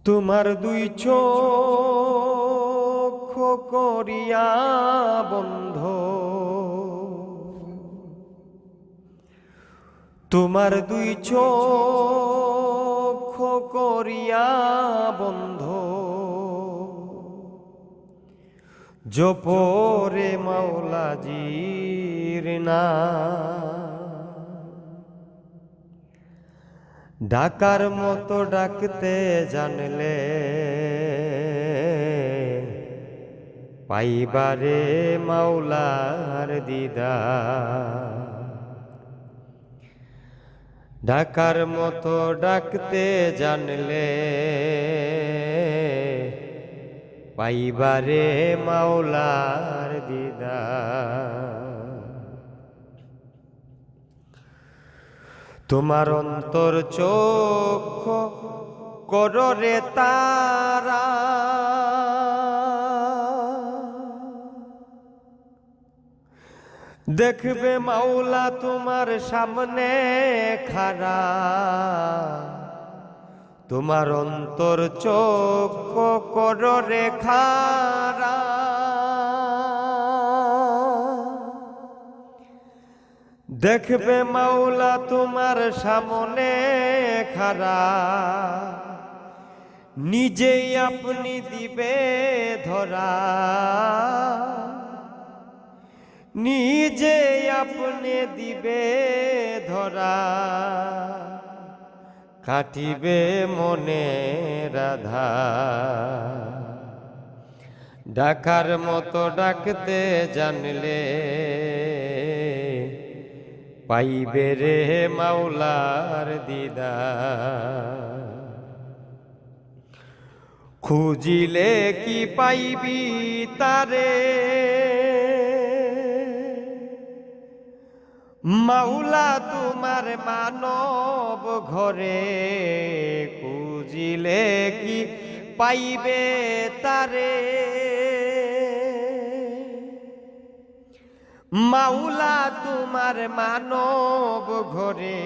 তোমার দুই চোখ করিয়া বন্ধ, তোমার দুই চোখ করিয়া বন্ধ, জপরে মাওলাজির নাম। ডাকার মতো ডাকতে জানলে পাইবারে মাওলার দিদার। ডাকার মতো ডাকতে জানলে পাইবারে মাওলার দিদার। তোমার অন্তর চোখ কররে তারা, দেখবে মাওলা তোমার সামনে খাড়া। তোমার অন্তর চোখ কররে খাড়া, দেখবে মাওলা তোমার সামনে খাড়া। নিজেই আপনি দিবে ধরা, নিজেই আপনি দিবে ধরা। কাটিবে মনে রাধা, ডাকার মতো ডাকতে জানলে পাইবে রে মাওলার দিদার। খুঁজিলে কি পাইবি তারে, মাওলা তোমার মানব ঘরে। খুঁজিলে কি পাইবে তারে, মাওলা তোমার মানব ঘরে।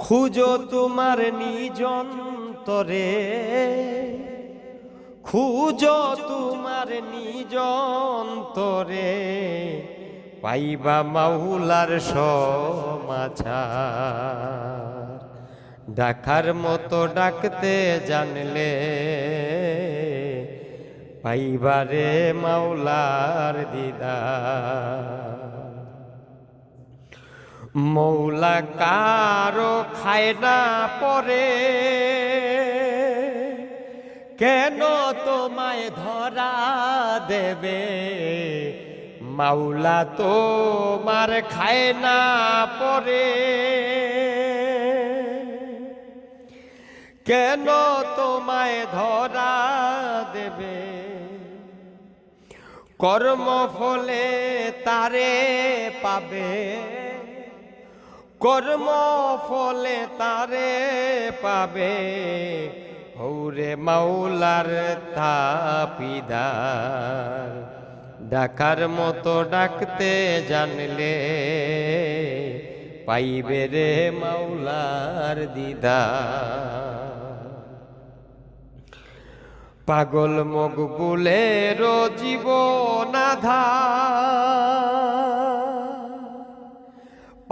খুঁজো তোমার নিজ অন্তরে, খুঁজো তোমার নিজ অন্তরে। পাইবা মাওলার সমাচার, ডাকার মতো ডাকতে জানলে পাইবারে মাওলার দিদার। মৌলা কারো খায় না পরে, কেন তোমায় ধরা দেবে। মাওলা তোমার খায় না পরে, কেন তোমায় ধরা দেবে। কর্ম ফলে তারে পাবে, কর্ম ফলে তারে পাবে। হৌরে মাওলার তাপিদার, ডাকার মতো ডাকতে জানলে পাইবে রে মাওলার দিদার। পাগল মকবুলের জীবন আধার,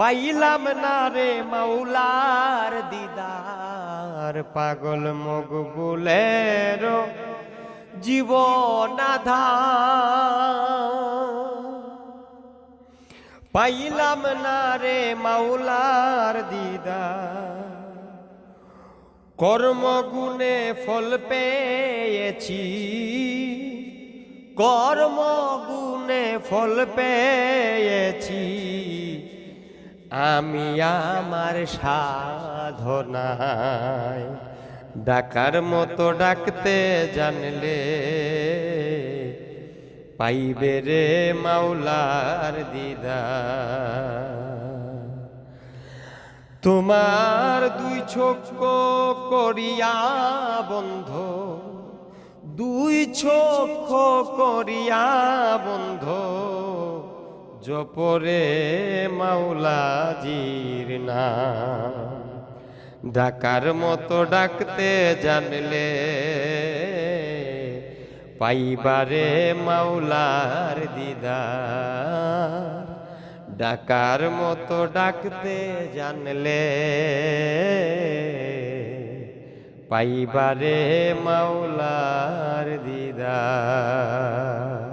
পাইলাম না রে মাওলার দিদার। পাগল মকবুলের জীবন আধার, পাইলাম না রে মাওলার দিদার। কর্মগুণে ফল পেয়েছি, কর্মগুণে ফল পেয়েছি। আমি আমার সাধনায়, ডাকার মতো ডাকতে জানলে পাইবে রে মাওলার দিদার। তোমার দুই চোখ করিয়া বন্ধ, দুই চোখ করিয়া বন্ধ, জপরে মাওলাজির নাম। ডাকার মতো ডাকতে জানলে পাইবারে মাওলার দিদার। ডাকার মতো ডাকতে জানলে পাইবারে মাওলার দিদার।